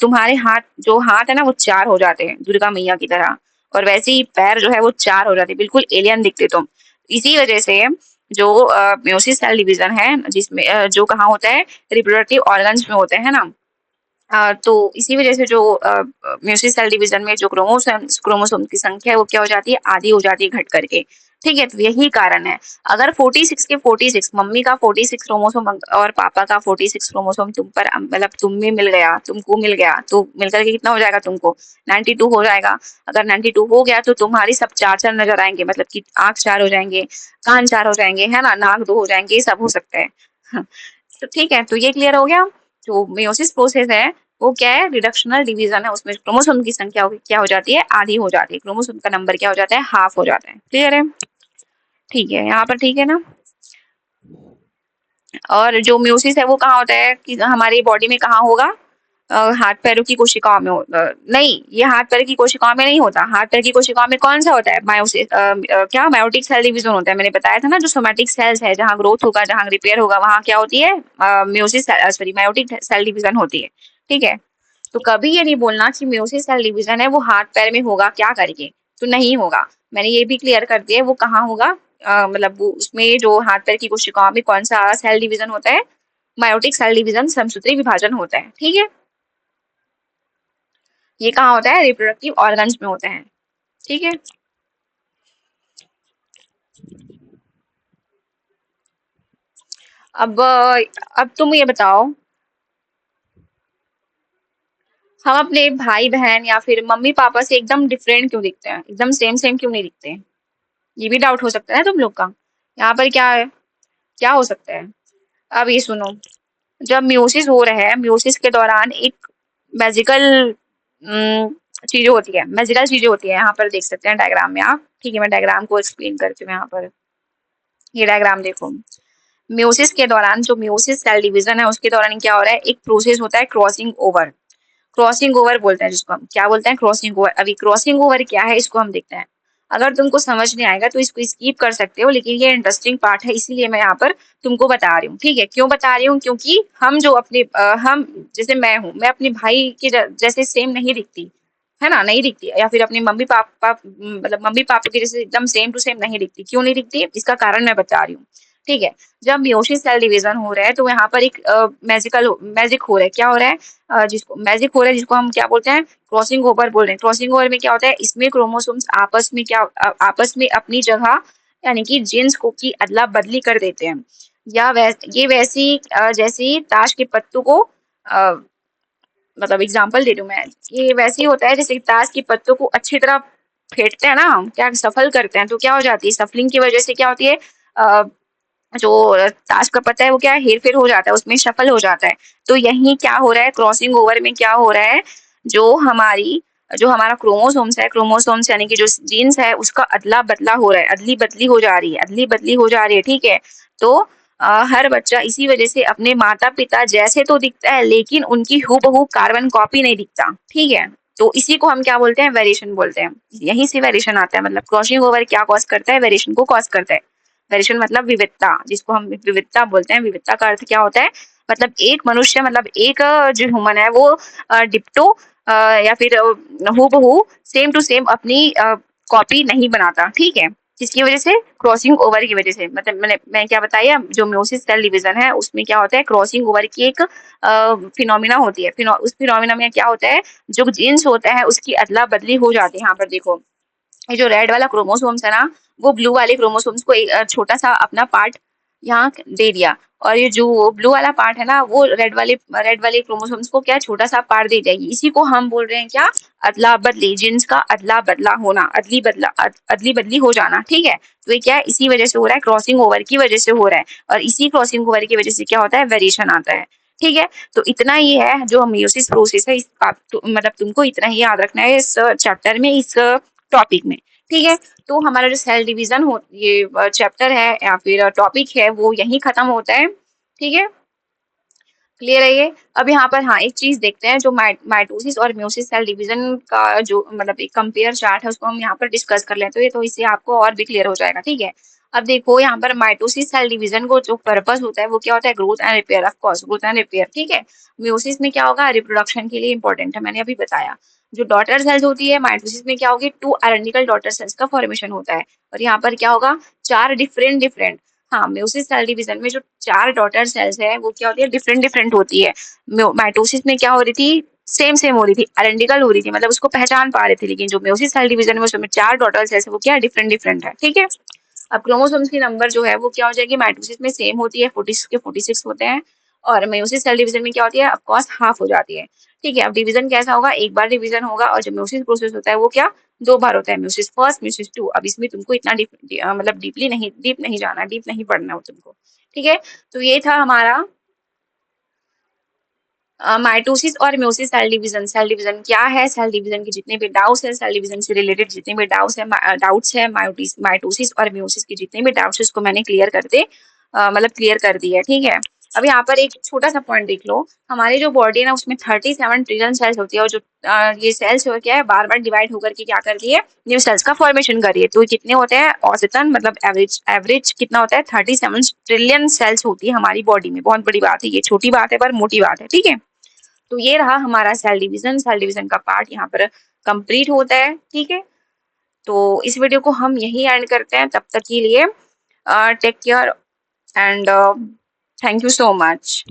तुम्हारे हाथ है ना वो चार हो जाते हैं दुर्गा मैया की तरह, और वैसे ही पैर जो है वो चार हो जाते, बिल्कुल एलियन दिखते तुम। इसी वजह से जो मेयोसिस सेल डिवीजन है, जिसमें जो कहाँ होता है, रिप्रोडक्टिव ऑर्गन्स में होते हैं ना। तो इसी वजह से जो मेयोसिस सेल डिवीजन में जो क्रोमोसोम की संख्या है वो क्या हो जाती है, आधी हो जाती है घट करके। ठीक है, तो यही कारण है। अगर 46 के 46, मम्मी का 46 क्रोमोसोम और पापा का 46 क्रोमोसोम तुम पर मतलब तुम में मिल गया, तुमको मिल गया, तो मिलकर के कितना हो जाएगा तुमको, 92 हो जाएगा। अगर 92 हो गया तो तुम्हारी सब चार चार नजर आएंगे, मतलब कि आंख चार हो जाएंगे, कान चार हो जाएंगे, है ना, नाक दो हो जाएंगे, ये सब हो सकता है। तो ठीक है, तो ये क्लियर हो गया। जो मेयोसिस प्रोसेस है वो क्या है, रिडक्शनल डिवीजन है, उसमें क्रोमोसोम की संख्या क्या हो जाती है, आधी हो जाती है, क्रोमोसोम का नंबर क्या हो जाता है, हाफ हो जाता है। क्लियर है, ठीक है, यहाँ पर ठीक है ना। और जो म्यूसिस है वो कहाँ होता है कि हमारी बॉडी में कहाँ होगा, हाथ पैरों की कोशिकाओं में नहीं, ये हाथ पैर की कोशिकाओं में नहीं होता। हाथ पैर की कोशिकाओं में कौन सा होता है, मायोसिस, क्या मायोटिक सेल डिवीजन होता है। मैंने बताया था ना, जो सोमैटिक सेल्स है, जहाँ ग्रोथ होगा, जहाँ रिपेयर होगा, वहाँ क्या होती है, meiosis, sorry, meiotic cell division होती है। ठीक है, तो कभी ये नहीं बोलना कि म्यूसिस सेल डिवीजन है वो हाथ पैर में होगा क्या करके, तो नहीं होगा। मैंने ये भी क्लियर कर दिया है वो कहाँ होगा, मतलब वो उसमें जो हाथ पैर की कोशिकाओं में कौन सा सेल डिवीजन होता है, मायोटिक सेल डिवीजन, समसूत्री विभाजन होता है। ठीक है, ये कहाँ होता है, रिप्रोडक्टिव ऑर्गन्स में होता है। ठीक है, अब तुम ये बताओ, हम अपने भाई बहन या फिर मम्मी पापा से एकदम डिफरेंट क्यों दिखते हैं, एकदम सेम सेम क्यों नहीं दिखते? ये भी डाउट हो सकता है तुम लोग का। यहाँ पर क्या है, क्या हो सकता है? अब ये सुनो, जब म्यूसिस हो रहा है, म्यूसिस के दौरान एक मैजिकल चीजें होती है, मैजिकल चीजें होती है, यहाँ पर देख सकते हैं डायग्राम में आप। ठीक है, मैं डायग्राम को एक्सप्लेन करती हूँ यहाँ पर। ये डायग्राम देखो, म्यूसिस के दौरान, जो म्यूसिस सेल डिवीजन है उसके दौरान क्या हो रहा है, एक प्रोसेस होता है क्रॉसिंग ओवर। क्रॉसिंग ओवर बोलते हैं जिसको हम, क्या बोलते हैं, क्रॉसिंग ओवर। अभी क्रॉसिंग ओवर क्या है इसको हम देखते हैं। अगर तुमको समझ नहीं आएगा तो इसको स्किप कर सकते हो, लेकिन ये इंटरेस्टिंग पार्ट है, इसीलिए मैं यहाँ पर तुमको बता रही हूँ। ठीक है, क्यों बता रही हूँ, क्योंकि हम जो अपने हम जैसे मैं हूँ, मैं अपने भाई के जैसे सेम नहीं दिखती, है ना, नहीं दिखती, या फिर अपने मम्मी पापा, मतलब मम्मी पापा के जैसे एकदम सेम टू सेम नहीं दिखती। क्यों नहीं दिखती, इसका कारण मैं बता रही हूँ। ठीक है, जब मियोसिस सेल डिवीजन हो रहा है तो यहाँ पर एक मैजिक हो रहा है। क्या हो रहा है, जिसको मैजिक हो रहा है, जिसको हम क्या बोलते हैं, क्रॉसिंग ओवर बोल रहे हैं। क्रॉसिंग ओवर में क्या होता है, इसमें क्रोमोसोम्स आपस में आपस में अपनी जगह, यानी कि जीन्स को की अदला बदली कर देते हैं। या ये वैसी जैसी ताश के पत्तों को, अ, मतलब एग्जाम्पल दे रही हूँ मैं, ये वैसे ही होता है जैसे ताश की पत्तों को अच्छी तरह फेंटते हैं ना, क्या सफल करते हैं, तो क्या हो जाती है, सफलिंग की वजह से क्या होती है, अ, जो ताश का पत्ता है वो क्या है, हेर फेर हो जाता है, उसमें सफल हो जाता है। तो यही क्या हो रहा है, क्रॉसिंग ओवर में क्या हो रहा है, जो हमारी जो हमारा क्रोमोसोम्स है, क्रोमोसोम्स यानी कि जो जीन्स है, उसका अदला बदला हो रहा है, अदली बदली हो जा रही है, अदली बदली हो जा रही है। ठीक है, तो हर बच्चा इसी वजह से अपने माता पिता जैसे तो दिखता है, लेकिन उनकी हूबहू कार्बन कॉपी नहीं दिखता। ठीक है, तो इसी को हम क्या बोलते हैं, वेरिएशन बोलते हैं। यहीं से वेरिएशन आता है, मतलब क्रॉसिंग ओवर क्या कॉज करता है, वेरिएशन को कॉज करता है। वेरिएशन मतलब विविधता, जिसको हम विविधता बोलते हैं। विविधता का अर्थ क्या होता है, मतलब एक मनुष्य, मतलब एक जो ह्यूमन है वो डिप्टो या फिर हूबहू सेम टू सेम अपनी कॉपी नहीं बनाता। ठीक है, जिसकी वजह से, क्रॉसिंग ओवर की वजह से, मतलब मैं क्या बताया, जो म्योसिस सेल डिवीजन है उसमें क्या होता है, क्रॉसिंग ओवर की एक फिनोमिना होती है। उस फिनोमिना में क्या होता है, जो जीन्स होता है उसकी अदला बदली हो जाती है। यहाँ पर देखो, ये जो रेड वाला क्रोमोसोम्स है ना, वो ब्लू वाले क्रोमोसोम्स को एक छोटा सा अपना पार्ट यहाँ दे दिया, और ये जो ब्लू वाला पार्ट है ना, वो रेड वाले क्रोमोसोम्स को क्या छोटा सा पार्ट दे जाएगी। इसी को हम बोल रहे हैं क्या, अदला बदली, जीन्स का अदला बदला होना, अदली बदली हो जाना। ठीक है, तो ये क्या है, इसी वजह से हो रहा है, क्रॉसिंग ओवर की वजह से हो रहा है, और इसी क्रॉसिंग ओवर की वजह से क्या होता है, वेरिएशन आता है। ठीक है, तो इतना ही है जो मेयोसिस प्रोसेस है, मतलब तुमको इतना ही याद रखना है इस चैप्टर में, इस टॉपिक में। ठीक है, तो हमारा जो सेल डिवीजन हो, ये चैप्टर है या फिर टॉपिक है, वो यहीं खत्म होता है। ठीक है, क्लियर है ये। अब यहाँ पर हाँ, एक चीज देखते हैं, जो माइटोसिस और म्योसिस सेल डिवीजन का जो मतलब एक कंपेयर चार्ट है, उसको हम यहाँ पर डिस्कस कर लेते हैं, तो इससे आपको और भी क्लियर हो जाएगा। ठीक है, अब देखो यहाँ पर माइटोसिस सेल डिवीजन को जो पर्पस होता है वो क्या होता है, growth and repair, of course growth and repair. ठीक है, म्योसिस में क्या होगा, रिप्रोडक्शन के लिए इंपॉर्टेंट है, मैंने अभी बताया। जो डॉटर सेल्स होती है माइटोसिस में, क्या होगी, 2 आइडेंटिकल डॉटर सेल्स का फॉर्मेशन होता है। और यहाँ पर क्या होगा, 4 डिफरेंट डिफरेंट, हाँ, मेयोसिस सेल डिवीजन में जो 4 डॉटर सेल्स है वो क्या होती है, डिफरेंट डिफरेंट होती है। माइटोसिस में क्या हो रही थी, सेम सेम हो रही थी, आइडेंटिकल हो रही थी, मतलब उसको पहचान पा रहे थे, लेकिन जो मेयोसिस सेल डिवीजन में उसमें 4 डॉटर सेल्स है वो क्या डिफरेंट डिफरेंट है। ठीक है, अब क्रोमोसोम्स की नंबर जो है वो क्या हो जाएगी, माइटोसिस में सेम होती है, 46 के 46 होते हैं, और मेयोसिस सेल डिवीजन में क्या होती है, ऑफ कोर्स हाफ हो जाती है। ठीक है, अब डिवीजन कैसा होगा, एक बार डिवीजन होगा, और जो मेयोसिस प्रोसेस होता है वो क्या, 2 बार होता है, मेयोसिस फर्स्ट, मेयोसिस टू। अब इसमें तुमको इतना मतलब डीप नहीं जाना, डीप नहीं पढ़ना हो तुमको। ठीक है, तो ये था हमारा माइटोसिस और म्योसिस सेल डिवीजन क्या है, सेल डिवीजन के जितने भी डाउट्स है, सेल डिवीजन से रिलेटेड जितने भी डाउट्स है माइटोसिस और म्योसिस के जितने भी डाउट्स है उसको मैंने क्लियर कर दिया, ठीक है। अब यहाँ पर एक छोटा सा पॉइंट देख लो, हमारी जो बॉडी है ना उसमें 37 ट्रिलियन सेल्स होती है, और जो ये सेल्स हो क्या है बार बार डिवाइड होकर के क्या कर रही है, न्यू सेल्स का फॉर्मेशन कर रही है। तो कितने होते हैं औसतन, मतलब एवरेज कितना होता है, 37 ट्रिलियन सेल्स होती है हमारी बॉडी में। बहुत बड़ी बात है, ये छोटी बात है पर मोटी बात है, ठीक है। तो ये रहा हमारा सेल डिवीजन का पार्ट यहाँ पर कंप्लीट होता है, ठीक है। तो इस वीडियो को हम यही एंड करते हैं, तब तक के लिए take care and thank you so much.